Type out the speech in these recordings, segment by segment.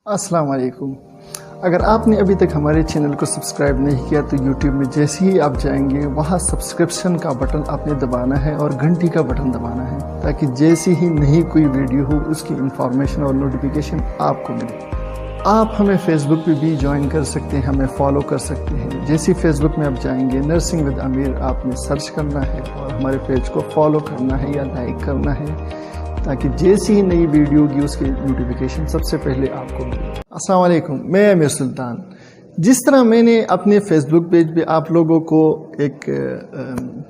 अस्सलाम वालेकुम। अगर आपने अभी तक हमारे चैनल को सब्सक्राइब नहीं किया तो यूट्यूब में जैसे ही आप जाएंगे वहाँ सब्सक्रिप्शन का बटन आपने दबाना है और घंटी का बटन दबाना है ताकि जैसी ही नई कोई वीडियो हो उसकी इंफॉर्मेशन और नोटिफिकेशन आपको मिले। आप हमें फेसबुक पे भी ज्वाइन कर सकते हैं, हमें फॉलो कर सकते हैं। जैसे फेसबुक में आप जाएंगे नर्सिंग विद अमीर आपने सर्च करना है और हमारे पेज को फॉलो करना है या लाइक करना है ताकि जैसी ही नई वीडियो होगी उसकी नोटिफिकेशन सबसे पहले आपको मिले। अस्सलाम वालेकुम, मैं अमीर सुल्तान। जिस तरह मैंने अपने फेसबुक पेज पे आप लोगों को एक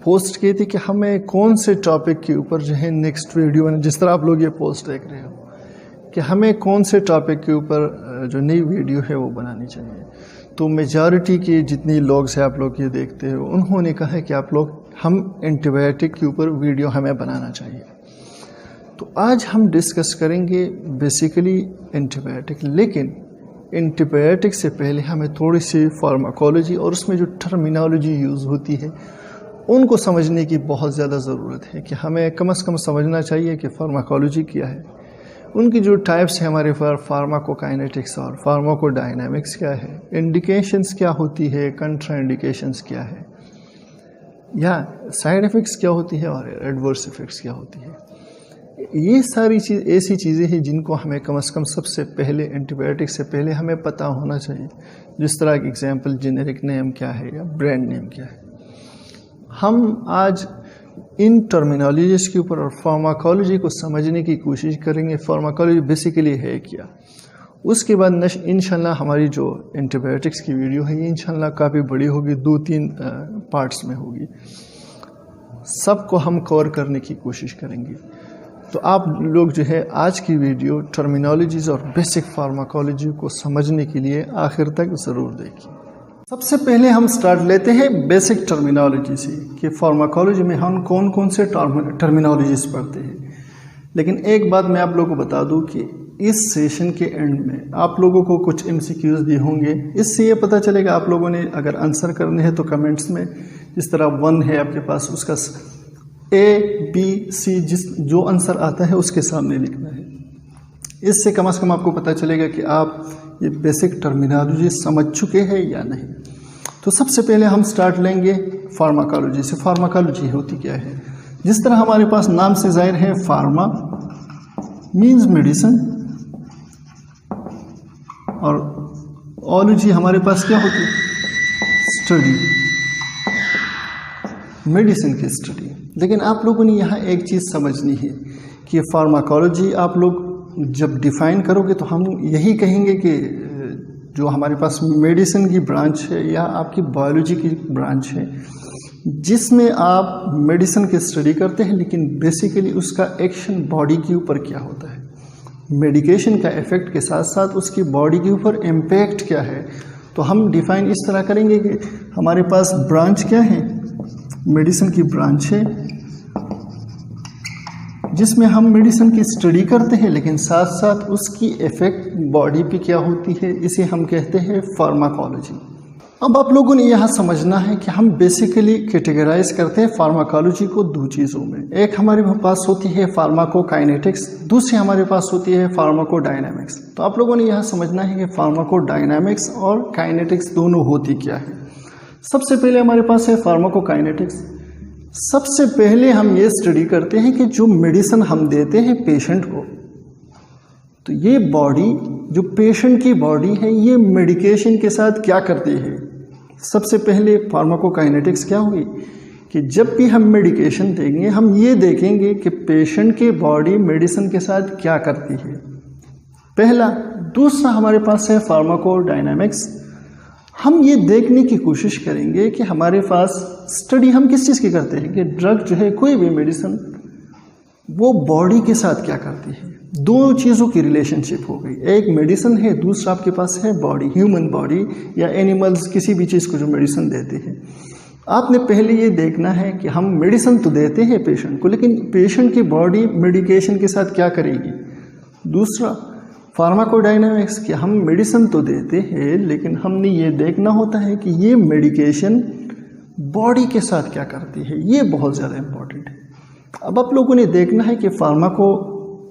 पोस्ट की थी कि हमें कौन से टॉपिक के ऊपर जो है नेक्स्ट वीडियो, जिस तरह आप लोग ये पोस्ट देख रहे हो कि हमें कौन से टॉपिक के ऊपर जो नई वीडियो है वो बनानी चाहिए, तो मेजॉरिटी के जितनी लोग से आप लोग ये देखते हो उन्होंने कहा है कि आप लोग हम एंटीबायोटिक के ऊपर वीडियो हमें बनाना चाहिए। तो आज हम डिस्कस करेंगे बेसिकली एंटीबायोटिक, लेकिन एंटीबायोटिक से पहले हमें थोड़ी सी फार्माकोलॉजी और उसमें जो टर्मिनोलॉजी यूज़ होती है उनको समझने की बहुत ज़्यादा ज़रूरत है कि हमें कम से कम समझना चाहिए कि फार्माकोलॉजी क्या है, उनकी जो टाइप्स है हमारे पास फार्माकोकाइनेटिक्स और फार्माकोडायनामिक्स क्या है, इंडिकेशंस क्या होती है, कंट्रा इंडिकेशंस क्या है, या साइड इफ़ेक्ट्स क्या होती है और एडवर्स इफ़ेक्ट्स क्या होती है। ये सारी चीज़ ऐसी चीज़ें हैं जिनको हमें कम से कम सबसे पहले एंटीबायोटिक से पहले हमें पता होना चाहिए। जिस तरह की एग्जांपल जेनेरिक नेम क्या है या ब्रांड नेम क्या है। हम आज इन टर्मिनोलॉजीज़ के ऊपर और फार्माकोलॉजी को समझने की कोशिश करेंगे। फार्माकोलॉजी बेसिकली है क्या, उसके बाद इंशाल्लाह हमारी जो एंटीबायोटिक्स की वीडियो है ये इंशाल्लाह काफ़ी बड़ी होगी, 2-3 पार्ट्स में होगी। सबको हम कवर करने की कोशिश करेंगे। तो आप लोग जो है आज की वीडियो टर्मिनोलॉजीज़ और बेसिक फार्माकोलॉजी को समझने के लिए आखिर तक ज़रूर देखिए। सबसे पहले हम स्टार्ट लेते हैं बेसिक टर्मिनोलॉजी से कि फार्माकोलॉजी में हम कौन कौन से टर्मिनोलॉजीज़ पढ़ते हैं। लेकिन एक बात मैं आप लोगों को बता दूं कि इस सेशन के एंड में आप लोगों को कुछ MCQs दिए होंगे। इससे ये पता चलेगा आप लोगों ने अगर आंसर करने हैं तो कमेंट्स में जिस तरह 1 है आपके पास उसका A-B-C जो आंसर आता है उसके सामने लिखना है। इससे कम से कम आपको पता चलेगा कि आप ये बेसिक टर्मिनोलॉजी समझ चुके हैं या नहीं। तो सबसे पहले हम स्टार्ट लेंगे फार्माकोलॉजी से। फार्माकोलॉजी होती क्या है? जिस तरह हमारे पास नाम से जाहिर है, फार्मा मीन्स मेडिसिन और ओलॉजी हमारे पास क्या होती है? स्टडी, मेडिसिन की स्टडी। लेकिन आप लोगों ने यहाँ एक चीज़ समझनी है कि फार्माकोलॉजी आप लोग जब डिफ़ाइन करोगे तो हम यही कहेंगे कि जो हमारे पास मेडिसिन की ब्रांच है या आपकी बायोलॉजी की ब्रांच है जिसमें आप मेडिसिन की स्टडी करते हैं, लेकिन बेसिकली उसका एक्शन बॉडी के ऊपर क्या होता है, मेडिकेशन का इफ़ेक्ट के साथ साथ उसकी बॉडी के ऊपर इम्पैक्ट क्या है। तो हम डिफ़ाइन इस तरह करेंगे कि हमारे पास ब्रांच क्या है, मेडिसिन की ब्रांच है जिसमें हम मेडिसिन की स्टडी करते हैं, लेकिन साथ साथ उसकी इफ़ेक्ट बॉडी पे क्या होती है, इसे हम कहते हैं फार्माकोलॉजी। अब आप लोगों ने यहाँ समझना है कि हम बेसिकली कैटेगराइज करते हैं फार्माकोलॉजी को 2 चीज़ों में। एक हमारे पास होती है फार्माकोकाइनेटिक्स, दूसरी हमारे पास होती है फार्माकोडायनामिक्स। तो आप लोगों ने यहाँ समझना है कि फार्माकोडायनामिक्स और काइनेटिक्स दोनों होती क्या है। सबसे पहले हमारे पास है फार्माकोकाइनेटिक्स। सबसे पहले हम ये स्टडी करते हैं कि जो मेडिसिन हम देते हैं पेशेंट को, तो ये बॉडी जो पेशेंट की बॉडी है ये मेडिकेशन के साथ क्या करती है। सबसे पहले फार्माकोकाइनेटिक्स क्या हुई कि जब भी हम मेडिकेशन देंगे हम ये देखेंगे कि पेशेंट की बॉडी मेडिसिन के साथ क्या करती है, पहला। दूसरा हमारे पास है फार्माकोडायनामिक्स। हम ये देखने की कोशिश करेंगे कि हमारे पास स्टडी हम किस चीज़ की करते हैं कि ड्रग जो है, कोई भी मेडिसिन, वो बॉडी के साथ क्या करती है। 2 चीज़ों की रिलेशनशिप हो गई, एक मेडिसिन है, दूसरा आपके पास है बॉडी, ह्यूमन बॉडी या एनिमल्स किसी भी चीज़ को जो मेडिसिन देते हैं। आपने पहले ये देखना है कि हम मेडिसिन तो देते हैं पेशेंट को, लेकिन पेशेंट की बॉडी मेडिकेशन के साथ क्या करेगी। दूसरा फार्माकोडायनामिक्स कि हम मेडिसिन तो देते हैं लेकिन हमने ये देखना होता है कि ये मेडिकेशन बॉडी के साथ क्या करती है। ये बहुत ज़्यादा इम्पोर्टेंट है। अब आप लोगों ने देखना है कि फार्माको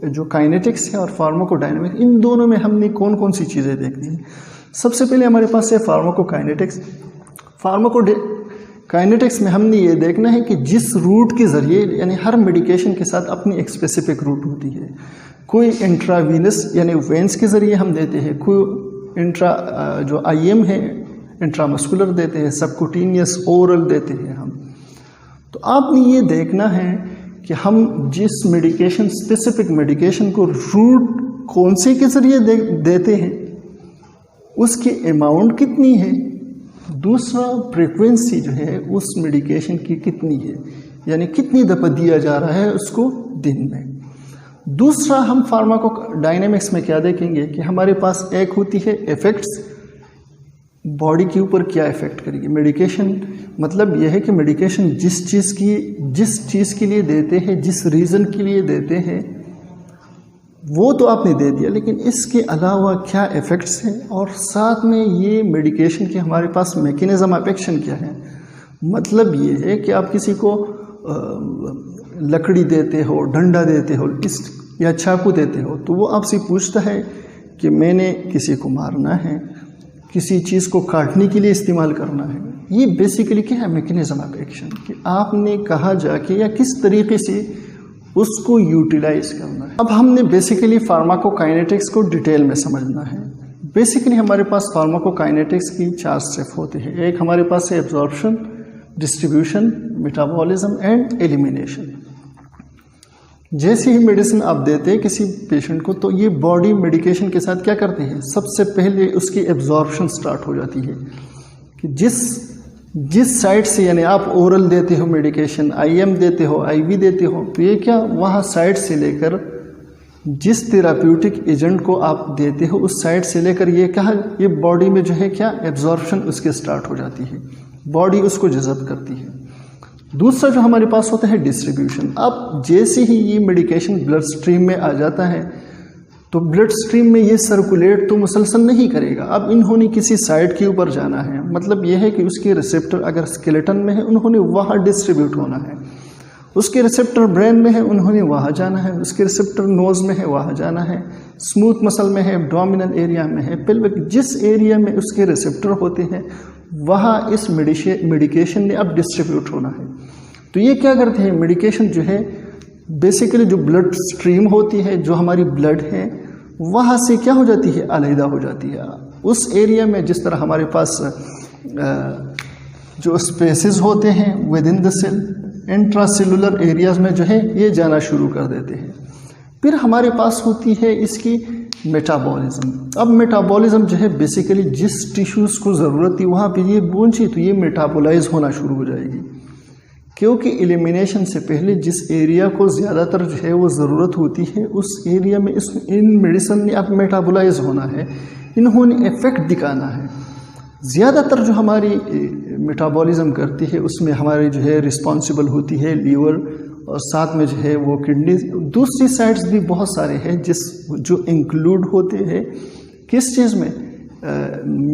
जो काइनेटिक्स है और फार्माकोडायनामिक्स, इन दोनों में हमने कौन कौन सी चीज़ें देखनी है। सबसे पहले हमारे पास है फार्माकोकाइनेटिक्स। फार्माकोकाइनेटिक्स में हमने ये देखना है कि जिस रूट के ज़रिए, यानी हर मेडिकेशन के साथ अपनी एक स्पेसिफिक रूट होती है। कोई इंट्रावीनस यानी वेंस के ज़रिए हम देते हैं, कोई जो IM है इंट्रामस्कुलर देते हैं, सबकुटीनियस ओरल देते हैं हम। तो आपने ये देखना है कि हम जिस मेडिकेशन, स्पेसिफिक मेडिकेशन को रूट कौन से के ज़रिए देते हैं, उसकी अमाउंट कितनी है। दूसरा, फ्रीक्वेंसी जो है उस मेडिकेशन की कितनी है, यानी कितनी दफ़ा दिया जा रहा है उसको दिन में। दूसरा, हम फार्माकोडायनामिक्स में क्या देखेंगे कि हमारे पास एक होती है इफ़ेक्ट्स, बॉडी के ऊपर क्या इफ़ेक्ट करेगी मेडिकेशन। मतलब यह है कि मेडिकेशन जिस चीज़ के लिए देते हैं, जिस रीज़न के लिए देते हैं, वो तो आपने दे दिया, लेकिन इसके अलावा क्या इफ़ेक्ट्स हैं, और साथ में ये मेडिकेशन के हमारे पास मैकेनिज़्म ऑफ एक्शन क्या है। मतलब ये है कि आप किसी को लकड़ी देते हो, डंडा देते हो, या चाकू देते हो, तो वो आपसे पूछता है कि मैंने किसी को मारना है, किसी चीज़ को काटने के लिए इस्तेमाल करना है। ये बेसिकली क्या है, मैकेनिज़्म ऑफ एक्शन, कि आपने कहाँ जाके या किस तरीके से उसको यूटिलाइज करना है। अब हमने बेसिकली फार्माकोकाइनेटिक्स को डिटेल में समझना है। बेसिकली हमारे पास फार्माकोकाइनेटिक्स की 4 स्टेप होते हैं। एक हमारे पास है absorption, distribution, metabolism and elimination. जैसे ही मेडिसिन आप देते हैं किसी पेशेंट को, तो ये बॉडी मेडिकेशन के साथ क्या करते हैं, सबसे पहले उसकी एब्जॉर्प्शन स्टार्ट हो जाती है कि जिस साइड से, यानी आप ओरल देते हो मेडिकेशन, IM देते हो, IV देते हो, तो ये क्या वहाँ साइड से लेकर जिस थेराप्यूटिक एजेंट को आप देते हो उस साइड से लेकर ये बॉडी में जो है क्या एब्जॉर्प्शन उसके स्टार्ट हो जाती है, बॉडी उसको जज़ब करती है। दूसरा जो हमारे पास होता है डिस्ट्रीब्यूशन। अब जैसे ही ये मेडिकेशन ब्लड स्ट्रीम में आ जाता है, तो ब्लड स्ट्रीम में ये सर्कुलेट तो मुसलसल नहीं करेगा। अब इन्होंने किसी साइड के ऊपर जाना है, मतलब यह है कि उसके रिसेप्टर अगर स्केलेटन में है, उन्होंने वहाँ डिस्ट्रीब्यूट होना है। उसके रिसेप्टर ब्रेन में है, उन्होंने वहाँ जाना है। उसके रिसेप्टर नोज़ में है, वहाँ जाना है। स्मूथ मसल में है, एब्डोमिनल एरिया में है, पेल्विक, जिस एरिया में उसके रिसेप्टर होते हैं वहाँ इस मेडिकेशन ने अब डिस्ट्रीब्यूट होना है। तो ये क्या करते हैं, मेडिकेशन जो है बेसिकली जो ब्लड स्ट्रीम होती है, जो हमारी ब्लड है, वहाँ से क्या हो जाती है, अलहदा हो जाती है। उस एरिया में जिस तरह हमारे पास जो स्पेसेस होते हैं within the cell, intracellular areas में जो है ये जाना शुरू कर देते हैं। फिर हमारे पास होती है इसकी मेटाबॉलिज्म। अब मेटाबॉलिज्म जो है बेसिकली जिस टिश्यूज़ को ज़रूरत थी वहाँ पे ये पहुंची, तो ये मेटाबोलाइज होना शुरू हो जाएगी, क्योंकि एलिमिनेशन से पहले जिस एरिया को ज़्यादातर जो है वो ज़रूरत होती है, उस एरिया में इन मेडिसिन ने अब मेटाबोलाइज होना है, इन्होंने इफ़ेक्ट दिखाना है। ज़्यादातर जो हमारी मेटाबॉलिज्म करती है उसमें हमारी जो है रिस्पॉन्सिबल होती है लीवर, और साथ में जो है वो किडनी। दूसरी साइड्स भी बहुत सारे हैं जो इंक्लूड होते हैं किस चीज़ में,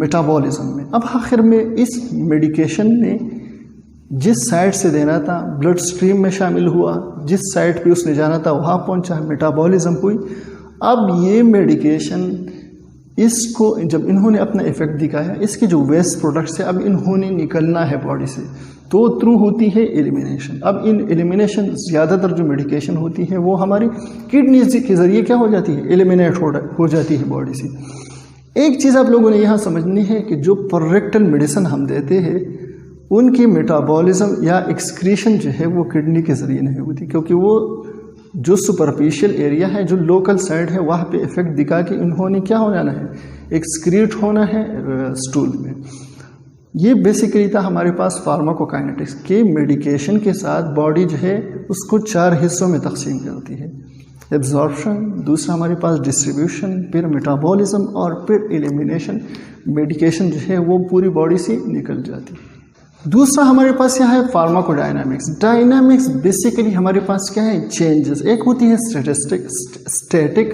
मेटाबॉलिज्म में। अब आखिर में इस मेडिकेशन ने जिस साइड से देना था ब्लड स्ट्रीम में शामिल हुआ, जिस साइड पे उसने जाना था वहाँ पहुँचा, मेटाबॉलिज्म हुई। अब ये मेडिकेशन इसको जब इन्होंने अपना इफ़ेक्ट दिखाया, इसके जो वेस्ट प्रोडक्ट्स है अब इन्होंने निकलना है बॉडी से, तो थ्रू होती है एलिमिनेशन। अब इन एलिमिनेशन ज़्यादातर जो मेडिकेशन होती है वो हमारी किडनी के ज़रिए क्या हो जाती है, एलिमिनेट हो जाती है बॉडी से। एक चीज़ आप लोगों ने यहाँ समझनी है कि जो पररेक्टल मेडिसिन हम देते हैं उनकी मेटाबॉलिज्म या एक्सक्रीशन जो है वो किडनी के ज़रिए नहीं होती, क्योंकि वो जो सुपरफिशियल एरिया है, जो लोकल साइड है, वहाँ पे इफ़ेक्ट दिखा के इन्होंने क्या हो जाना है, एक्सक्रीट होना है स्टूल में। ये बेसिकली था हमारे पास फार्माकोकाइनेटिक्स के मेडिकेशन के साथ बॉडी जो है उसको 4 हिस्सों में तकसीम करती है। एब्जॉर्प्शन, दूसरा हमारे पास डिस्ट्रीब्यूशन, फिर मेटाबॉलिज्म और फिर एलिमिनेशन। मेडिकेशन जो है वो पूरी बॉडी से निकल जाती है। दूसरा हमारे पास यहाँ है फार्माकोडायनामिक्स। डायनामिक्स बेसिकली हमारे पास क्या है, चेंजेस। एक होती है स्टैटिक,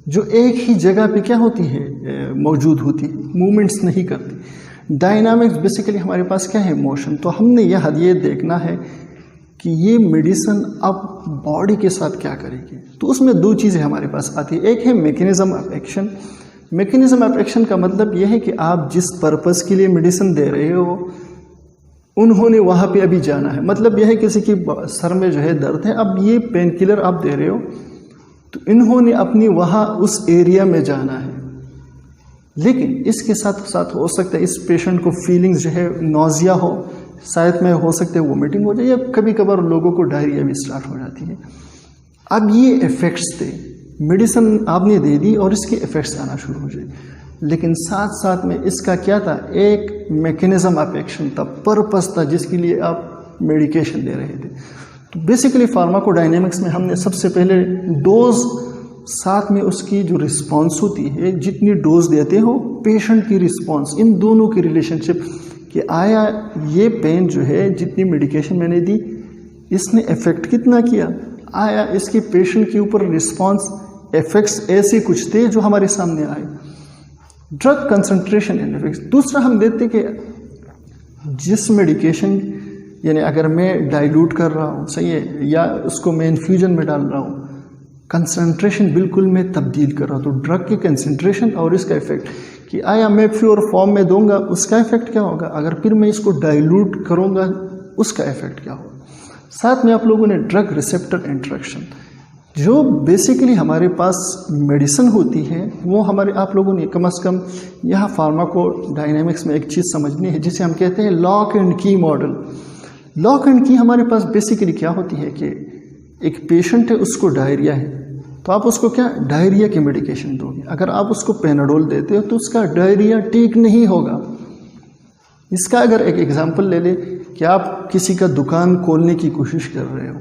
जो एक ही जगह पे क्या होती है, मौजूद होती है, मूवमेंट्स नहीं करती। डायनामिक्स बेसिकली हमारे पास क्या है, मोशन। तो हमने यह देखना है कि ये मेडिसिन अब बॉडी के साथ क्या करेगी। तो उसमें दो चीज़ें हमारे पास आती है। एक है mechanism of action. Mechanism of action का मतलब यह है कि आप जिस पर्पस के लिए मेडिसिन दे रहे हो उन्होंने वहाँ पे अभी जाना है। मतलब यह है किसी की सर में जो है दर्द है, अब ये पेन किलर आप दे रहे हो तो इन्होंने अपनी वहाँ उस एरिया में जाना है। लेकिन इसके साथ साथ हो सकता है इस पेशेंट को फीलिंग्स जो है नौजिया हो, शायद में हो सकता है वोमिटिंग हो जाए, या कभी कभार लोगों को डायरिया भी स्टार्ट हो जाती है। अब ये इफ़ेक्ट्स थे, मेडिसिन आपने दे दी और इसके इफ़ेक्ट्स आना शुरू हो जाए, लेकिन साथ साथ में इसका क्या था, एक मैकेनिज्म ऑफ एक्शन था, पर्पस था जिसके लिए आप मेडिकेशन दे रहे थे। तो बेसिकली फार्माकोडायनेमिक्स में हमने सबसे पहले डोज साथ में उसकी जो रिस्पॉन्स होती है, जितनी डोज देते हो पेशेंट की रिस्पॉन्स, इन दोनों की रिलेशनशिप कि आया ये पेन जो है जितनी मेडिकेशन मैंने दी इसने इफ़ेक्ट कितना किया, आया इसके पेशेंट के ऊपर रिस्पॉन्स इफ़ेक्ट्स ऐसे कुछ थे जो हमारे सामने आए। Drug concentration and effects. दूसरा हम देखते कि जिस मेडिकेशन यानी अगर मैं डाइल्यूट कर रहा हूँ, सही है, या उसको मैं इन्फ्यूजन में डाल रहा हूँ, कंसंट्रेशन बिल्कुल मैं तब्दील कर रहा हूँ, तो ड्रग की कंसंट्रेशन और इसका इफेक्ट कि आया मैं प्योर फॉर्म में दूंगा उसका इफेक्ट क्या होगा, अगर फिर मैं इसको डाइल्यूट करूँगा उसका इफेक्ट क्या होगा। साथ में आप लोगों ने ड्रग रिसेप्टर इंटरेक्शन, जो बेसिकली हमारे पास मेडिसिन होती है वो हमारे आप लोगों ने कम से कम यहाँ फार्माकोडायनेमिक्स में एक चीज़ समझनी है जिसे हम कहते हैं लॉक एंड की मॉडल। लॉक एंड की हमारे पास बेसिकली क्या होती है कि एक पेशेंट है, उसको डायरिया है, तो आप उसको क्या डायरिया की मेडिकेशन दोगे। अगर आप उसको पेनाडोल देते हो तो उसका डायरिया ठीक नहीं होगा। इसका अगर एक एग्जांपल ले ले कि आप किसी का दुकान खोलने की कोशिश कर रहे हो,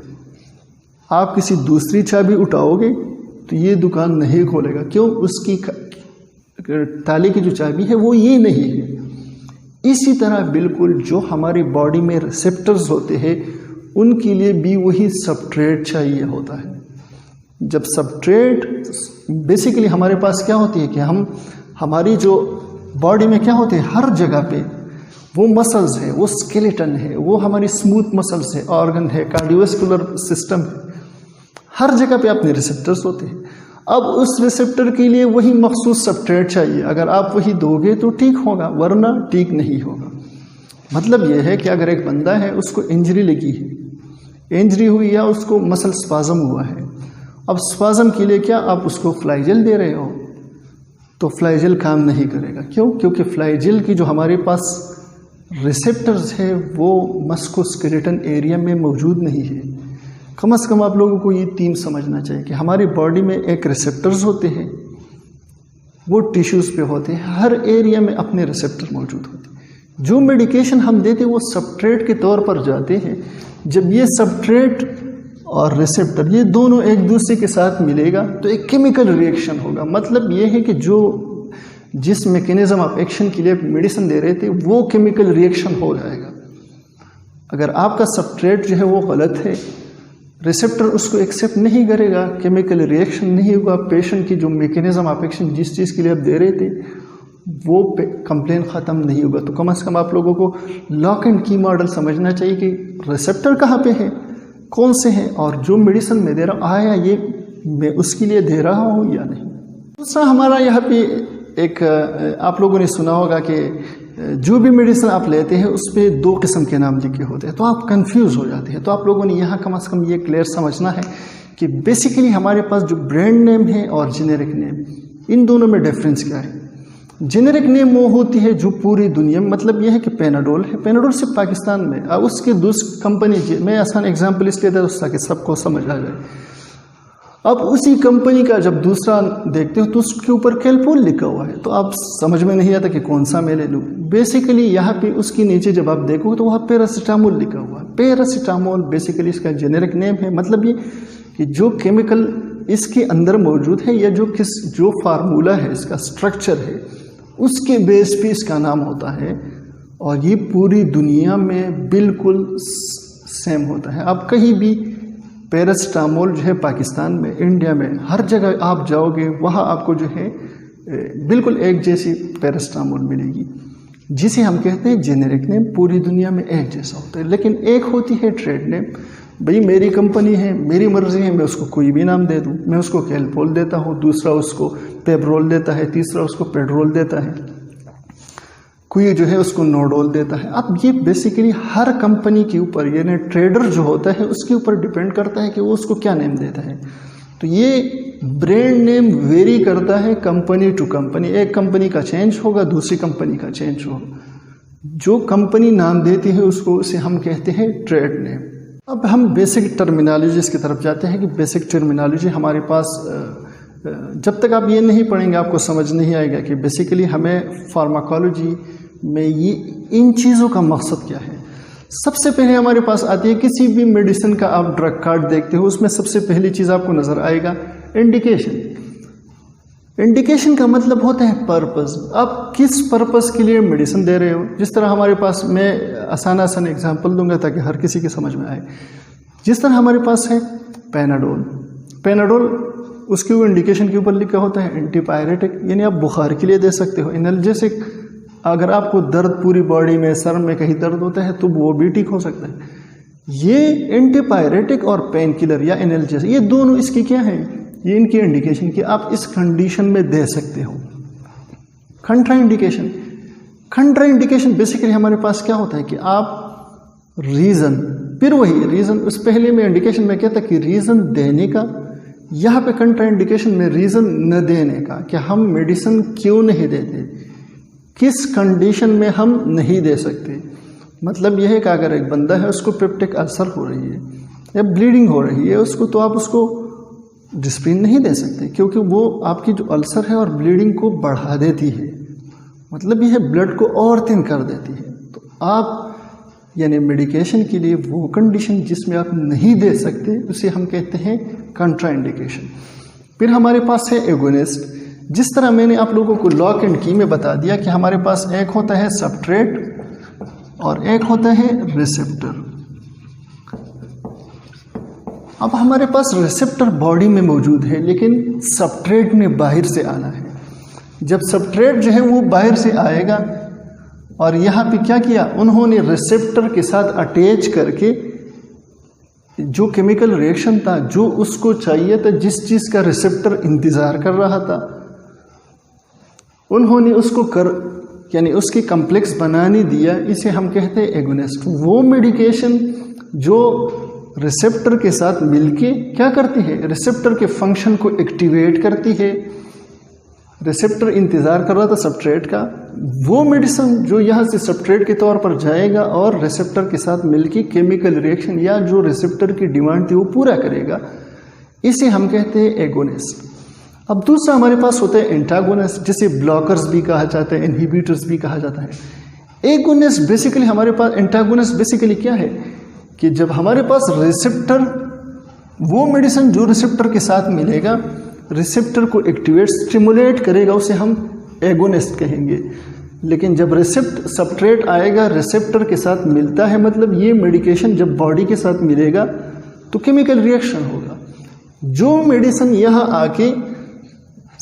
आप किसी दूसरी चाबी उठाओगे तो ये दुकान नहीं खोलेगा। क्यों? उसकी ताले की जो चाबी है वो ये नहीं है। इसी तरह बिल्कुल जो हमारी बॉडी में रिसेप्टर्स होते हैं उनके लिए भी वही सबस्ट्रेट चाहिए होता है। जब सबस्ट्रेट बेसिकली हमारे पास क्या होती है कि हम हमारी जो बॉडी में क्या होते हैं, हर जगह पे वो मसल्स है, वो स्केलेटन है, वो हमारी स्मूथ मसल्स है, ऑर्गन है, कार्डियोवास्कुलर सिस्टम है, हर जगह पे अपने रिसेप्टर्स होते हैं। अब उस रिसेप्टर के लिए वही मखसूस सबस्ट्रेट चाहिए, अगर आप वही दोगे तो ठीक होगा, वरना ठीक नहीं होगा। मतलब यह है कि अगर एक बंदा है उसको इंजरी लगी है, इंजरी हुई या उसको मसल स्पाज़म हुआ है, अब स्पाज़म के लिए क्या आप उसको फ्लाइजेल दे रहे हो, तो फ्लाइजेल काम नहीं करेगा। क्यों? क्योंकि फ्लाइजेल की जो हमारे पास रिसेप्टर्स है वो मस्कुलोस्केलेटन एरिया में मौजूद नहीं है। कम से कम आप लोगों को ये तीन समझना चाहिए कि हमारी बॉडी में एक रिसेप्टर्स होते हैं, वो टिश्यूज़ पे होते हैं, हर एरिया में अपने रिसेप्टर मौजूद होते हैं। जो मेडिकेशन हम देते हैं वो सबस्ट्रेट के तौर पर जाते हैं। जब ये सबस्ट्रेट और रिसेप्टर ये दोनों एक दूसरे के साथ मिलेगा तो एक केमिकल रिएक्शन होगा। मतलब ये है कि जो जिस मैकेनिज्म ऑफ एक्शन के लिए मेडिसिन दे रहे थे वो केमिकल रिएक्शन हो जाएगा। अगर आपका सबस्ट्रेट जो है वो गलत है, रिसेप्टर उसको एक्सेप्ट नहीं करेगा, केमिकल रिएक्शन नहीं होगा, पेशेंट की जो मैकेनिज्म ऑफ एक्शन जिस चीज़ के लिए आप दे रहे थे वो कंप्लेन ख़त्म नहीं होगा। तो कम से कम आप लोगों को लॉक एंड की मॉडल समझना चाहिए कि रिसेप्टर कहाँ पे है, कौन से हैं, और जो मेडिसिन मैं दे रहा हूँ आया ये मैं उसके लिए दे रहा हूँ या नहीं। दूसरा हमारा यहाँ पे एक आप लोगों ने सुना होगा कि जो भी मेडिसिन आप लेते हैं उस पर 2 किस्म के नाम लिखे होते हैं, तो आप कंफ्यूज हो जाते हैं। तो आप लोगों ने यहाँ कम से कम ये क्लियर समझना है कि बेसिकली हमारे पास जो ब्रांड नेम है और जेनेरिक नेम, इन दोनों में डिफरेंस क्या है। जेनेरिक नेम वो होती है जो पूरी दुनिया में, मतलब यह है कि पेनाडोल है, पेनाडोल सिर्फ पाकिस्तान में, अब उसके दूसरी कंपनी, मैं आसान एग्जाम्पल इसलिए देता हूँ ताकि सबको समझ आ जाए। अब उसी कंपनी का जब दूसरा देखते हो तो उसके ऊपर कैलपोल लिखा हुआ है, तो आप समझ में नहीं आता कि कौन सा मैं ले लूँ। बेसिकली यहाँ पे उसके नीचे जब आप देखोगे तो वहाँ पैरासीटामोल लिखा हुआ है। पैरासीटामोल बेसिकली इसका जेनेरिक नेम है। मतलब ये कि जो केमिकल इसके अंदर मौजूद है या जो फार्मूला है, इसका स्ट्रक्चर है, उसके बेस पे इसका नाम होता है, और ये पूरी दुनिया में बिल्कुल सेम होता है। आप कहीं भी पैरासीटामोल जो है पाकिस्तान में, इंडिया में, हर जगह आप जाओगे वहाँ आपको जो है बिल्कुल एक जैसी पैरासीटामोल मिलेगी, जिसे हम कहते हैं जेनेरिक नेम। पूरी दुनिया में एक जैसा होता है, लेकिन एक होती है ट्रेड नेम। भाई मेरी कंपनी है, मेरी मर्जी है, मैं उसको कोई भी नाम दे दूँ। मैं उसको कैलपोल देता हूँ, दूसरा उसको पेब्रोल देता है, तीसरा उसको पेट्रोल देता है, कोई जो है उसको नोडोल देता है। अब ये बेसिकली हर कंपनी के ऊपर, यानी ट्रेडर जो होता है उसके ऊपर डिपेंड करता है कि वो उसको क्या नेम देता है। तो ये ब्रांड नेम वेरी करता है कंपनी टू कंपनी। एक कंपनी का चेंज होगा, दूसरी कंपनी का चेंज होगा। जो कंपनी नाम देती है उसको, उसे हम कहते हैं ट्रेड नेम। अब हम बेसिक टर्मिनोलॉजीज की तरफ जाते हैं कि बेसिक टर्मिनोलॉजी हमारे पास, जब तक आप ये नहीं पढ़ेंगे आपको समझ नहीं आएगा कि बेसिकली हमें फार्माकोलॉजी में ये इन चीज़ों का मकसद क्या है। सबसे पहले हमारे पास आती है, किसी भी मेडिसिन का आप ड्रग कार्ड देखते हो उसमें सबसे पहली चीज़ आपको नज़र आएगा इंडिकेशन। इंडिकेशन का मतलब होता है पर्पस। आप किस पर्पस के लिए मेडिसिन दे रहे हो। जिस तरह हमारे पास, मैं आसान एग्जांपल दूंगा ताकि हर किसी के समझ में आए। जिस तरह हमारे पास है पैनाडोल, पैनाडोल उसके इंडिकेशन के ऊपर लिखा होता है एंटीपायरेटिक, यानी आप बुखार के लिए दे सकते हो। एनाल्जेसिक, अगर आपको दर्द पूरी बॉडी में, सर में कहीं दर्द होता है तो वो भी ठीक हो सकता है। ये एंटीपायरेटिक और पेन किलर या एनाल्जेसिक, ये दोनों इसकी क्या है, ये इनकी इंडिकेशन कि आप इस कंडीशन में दे सकते हो। कंट्रा इंडिकेशन, कंट्रा इंडिकेशन बेसिकली हमारे पास क्या होता है कि आप रीज़न, फिर वही रीज़न, उस पहले में इंडिकेशन में क्या था कि रीज़न देने का, यहाँ पे कंट्रा इंडिकेशन में रीज़न न देने का, कि हम मेडिसिन क्यों नहीं देते, किस कंडीशन में हम नहीं दे सकते। मतलब यह है कि अगर एक बंदा है उसको पेप्टिक अल्सर हो रही है या ब्लीडिंग हो रही है उसको, तो आप उसको डिस्प्रिन नहीं दे सकते, क्योंकि वो आपकी जो अल्सर है और ब्लीडिंग को बढ़ा देती है। मतलब यह ब्लड को और थिन कर देती है। तो आप यानी मेडिकेशन के लिए वो कंडीशन जिसमें आप नहीं दे सकते उसे हम कहते हैं कंट्रा इंडिकेशन। फिर हमारे पास है एगोनिस्ट। जिस तरह मैंने आप लोगों को लॉक एंड की में बता दिया कि हमारे पास एक होता है सबस्ट्रेट और एक होता है रिसेप्टर। अब हमारे पास रिसेप्टर बॉडी में मौजूद है, लेकिन सबस्ट्रेट ने बाहर से आना है। जब सबस्ट्रेट जो है वो बाहर से आएगा, और यहाँ पे क्या किया उन्होंने, रिसेप्टर के साथ अटैच करके जो केमिकल रिएक्शन था, जो उसको चाहिए था, जिस चीज़ का रिसेप्टर इंतज़ार कर रहा था, उन्होंने उसको यानी उसकी कम्प्लेक्स बनाने दिया। इसे हम कहते हैं एगोनिस्ट। वो मेडिकेशन जो रिसेप्टर के साथ मिलके क्या करती है, रिसेप्टर के फंक्शन को एक्टिवेट करती है। रिसेप्टर इंतज़ार कर रहा था सबस्ट्रेट का, वो मेडिसिन जो यहाँ से सबस्ट्रेट के तौर पर जाएगा और रिसेप्टर के साथ मिलके केमिकल रिएक्शन या जो रिसेप्टर की डिमांड थी वो पूरा करेगा, इसे हम कहते हैं एगोनिस्ट। अब दूसरा हमारे पास होता है एंटागोनिस्ट, जिसे ब्लॉकर्स भी कहा जाता है, इनहिबिटर्स भी कहा जाता है। एगोनिस्ट बेसिकली हमारे पास, एंटागोनिस्ट बेसिकली क्या है कि जब हमारे पास रिसेप्टर, वो मेडिसिन जो रिसेप्टर के साथ मिलेगा, रिसेप्टर को एक्टिवेट स्टिमुलेट करेगा, उसे हम एगोनिस्ट कहेंगे। लेकिन जब सबस्ट्रेट आएगा, रिसेप्टर के साथ मिलता है, मतलब ये मेडिकेशन जब बॉडी के साथ मिलेगा तो केमिकल रिएक्शन होगा। जो मेडिसिन यहाँ आके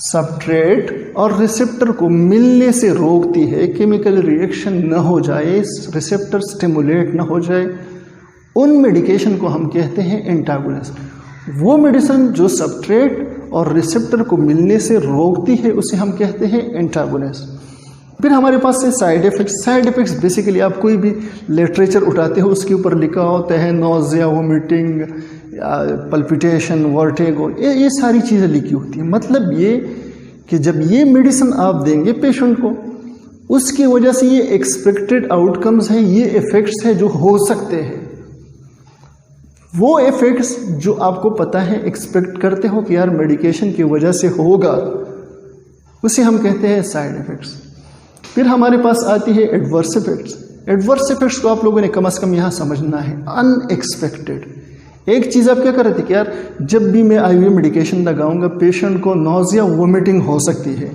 सबस्ट्रेट और रिसेप्टर को मिलने से रोकती है, केमिकल रिएक्शन न हो जाए, रिसेप्टर स्टिमुलेट न हो जाए, उन मेडिकेशन को हम कहते हैं एंटागोनिस्ट। वो मेडिसिन जो सबस्ट्रेट और रिसेप्टर को मिलने से रोकती है उसे हम कहते हैं एंटागोनिस्ट। फिर हमारे पास है side effects. Side effects basically आप कोई भी लिटरेचर उठाते हो उसके ऊपर लिखा होता है नोज़िया, वोमिटिंग, पल्पिटेशन, वर्टिगो, ये सारी चीज़ें लिखी होती हैं। मतलब ये कि जब ये मेडिसिन आप देंगे पेशेंट को, उसकी वजह से ये एक्सपेक्टेड आउटकम्स हैं, ये इफ़ेक्ट्स हैं जो हो सकते हैं। वो इफ़ेक्ट्स जो आपको पता है, एक्सपेक्ट करते हो कि यार मेडिकेशन की वजह से होगा, उसे हम कहते हैं साइड इफ़ेक्ट्स। फिर हमारे पास आती है एडवर्स इफ़ेक्ट्स। एडवर्स इफ़ेक्ट्स को आप लोगों ने कम से कम यहाँ समझना है, अनएक्सपेक्टेड। एक चीज़ आप क्या कर रहे थे कि यार जब भी मैं IV मेडिकेशन लगाऊंगा पेशेंट को नोज़िया, वोमिटिंग हो सकती है,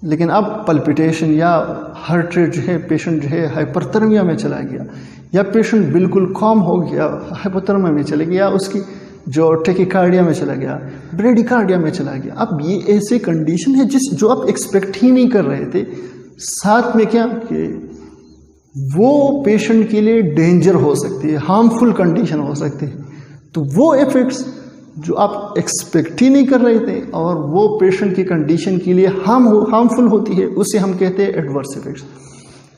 लेकिन अब पल्पिटेशन या हार्ट रेट जो है, पेशेंट जो है हाइपरथर्मिया में चला गया, या पेशेंट बिल्कुल कॉम हो गया, हाइपोथर्मिया में चले गया, उसकी जो टेकिकार्डिया में चला गया, ब्रेडिकार्डिया में चला गया। अब ये ऐसी कंडीशन है जो आप एक्सपेक्ट ही नहीं कर रहे थे। साथ में क्या कि वो पेशेंट के लिए डेंजर हो सकती है, हार्मफुल कंडीशन हो सकती है। तो वो इफेक्ट्स जो आप एक्सपेक्ट ही नहीं कर रहे थे और वो पेशेंट की कंडीशन के लिए हार्मफुल होती है, उसे हम कहते हैं एडवर्स इफेक्ट्स।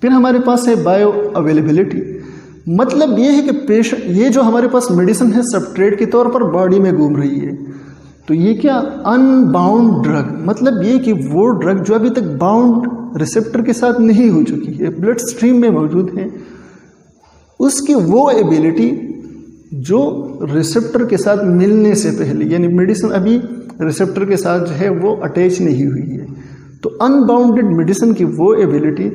फिर हमारे पास है बायो अवेलेबिलिटी। मतलब ये है कि पेशेंट, ये जो हमारे पास मेडिसिन है सबस्ट्रेट के तौर पर बॉडी में घूम रही है, तो ये क्या अनबाउंड ड्रग, मतलब ये कि वो ड्रग जो अभी तक बाउंड रिसेप्टर के साथ नहीं हो चुकी है, ब्लड स्ट्रीम में मौजूद है, उसकी वो एबिलिटी जो रिसेप्टर के साथ मिलने से पहले, यानी मेडिसिन अभी रिसेप्टर के साथ जो है वो अटैच नहीं हुई है, तो अनबाउंडेड मेडिसिन की वो एबिलिटी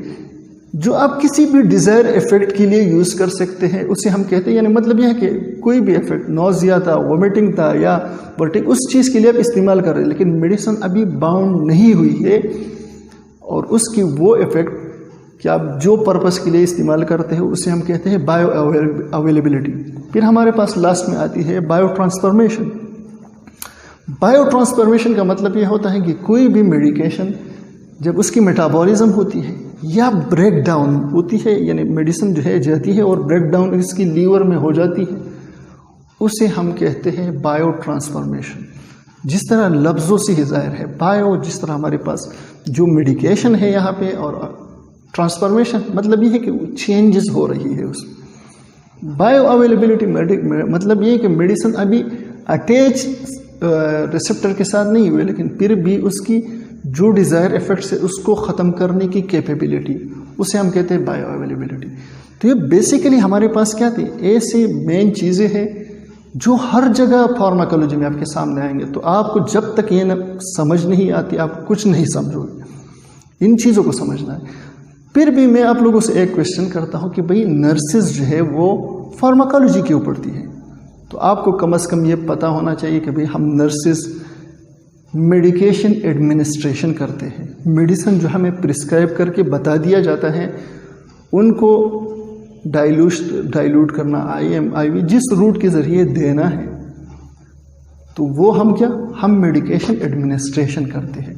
जो आप किसी भी डिज़ायर इफेक्ट के लिए यूज़ कर सकते हैं, उसे हम कहते हैं, यानी मतलब यह है कि कोई भी इफेक्ट, नौजिया था, वोमिटिंग था या वर्टिंग, उस चीज़ के लिए आप इस्तेमाल कर रहे हैं, लेकिन मेडिसिन अभी बाउंड नहीं हुई है और उसकी वो इफेक्ट कि आप जो पर्पस के लिए इस्तेमाल करते हैं उसे हम कहते हैं बायो अवेलेबिलिटी। फिर हमारे पास लास्ट में आती है बायो ट्रांसफॉर्मेशन। बायो ट्रांसफॉर्मेशन का मतलब यह होता है कि कोई भी मेडिकेशन जब उसकी मेटाबॉलिज्म होती है या ब्रेक डाउन होती है, यानी मेडिसिन जो है जाती है और ब्रेक डाउन इसकी लीवर में हो जाती है, उसे हम कहते हैं बायो ट्रांसफॉर्मेशन। जिस तरह लफ्ज़ों से ही ज़ाहिर है, बायो जिस तरह हमारे पास जो मेडिकेशन है यहाँ पे, और ट्रांसफॉर्मेशन मतलब ये है कि चेंजेस हो रही है उसमें। बायो अवेलेबिलिटी मतलब ये है कि मेडिसिन अभी अटैच रिसेप्टर के साथ नहीं हुए, लेकिन फिर भी उसकी जो डिज़ायर इफेक्ट्स है उसको ख़त्म करने की कैपेबिलिटी, उसे हम कहते हैं बायो अवेलेबिलिटी। तो ये बेसिकली हमारे पास क्या थी, ऐसी मेन चीज़ें हैं जो हर जगह फार्माकोलॉजी में आपके सामने आएंगे। तो आपको जब तक ये न समझ नहीं आती आप कुछ नहीं समझोगे, इन चीज़ों को समझना है। फिर भी मैं आप लोगों से एक क्वेश्चन करता हूँ कि भाई नर्सेज जो है वो फार्माकोलॉजी क्यों पढ़ती है, तो आपको कम से कम ये पता होना चाहिए कि भाई हम नर्सेज मेडिकेशन एडमिनिस्ट्रेशन करते हैं। मेडिसिन जो हमें प्रिस्क्राइब करके बता दिया जाता है उनको डाइल्यूट करना, IM IV जिस रूट के ज़रिए देना है, तो वो हम मेडिकेशन एडमिनिस्ट्रेशन करते हैं।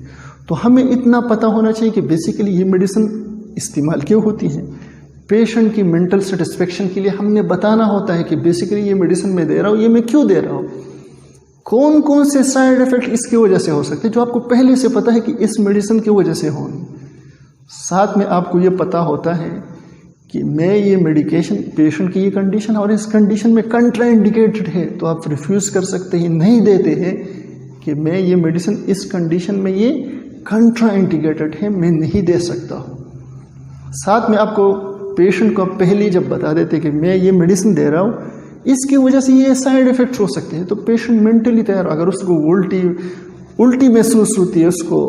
तो हमें इतना पता होना चाहिए कि बेसिकली ये मेडिसिन इस्तेमाल क्यों होती है। पेशेंट की मेंटल सेटिस्फेक्शन के लिए हमने बताना होता है कि बेसिकली ये मेडिसिन मैं दे रहा हूँ, ये मैं क्यों दे रहा हूँ, कौन कौन से साइड इफ़ेक्ट इसकी वजह से हो सकते हैं जो आपको पहले से पता है कि इस मेडिसिन की वजह से होंगे। साथ में आपको ये पता होता है कि मैं ये मेडिकेशन, पेशेंट की ये कंडीशन और इस कंडीशन में कंट्राइंडिकेटेड है, तो आप रिफ्यूज़ कर सकते हैं, नहीं देते हैं कि मैं ये मेडिसिन इस कंडीशन में ये कंट्राइंडिकेटेड है, मैं नहीं दे सकता हूँ। साथ में आपको पेशेंट को पहले जब बता देते कि मैं ये मेडिसिन दे रहा हूँ, इसकी वजह से ये साइड इफ़ेक्ट्स हो सकते हैं, तो पेशेंट मेंटली तैयार, अगर उसको उल्टी महसूस होती है, उसको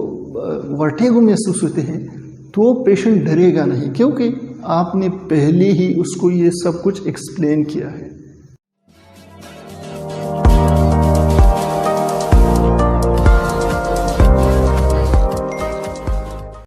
वर्टिगो महसूस होते हैं, तो पेशेंट डरेगा नहीं, क्योंकि आपने पहले ही उसको ये सब कुछ एक्सप्लेन किया है।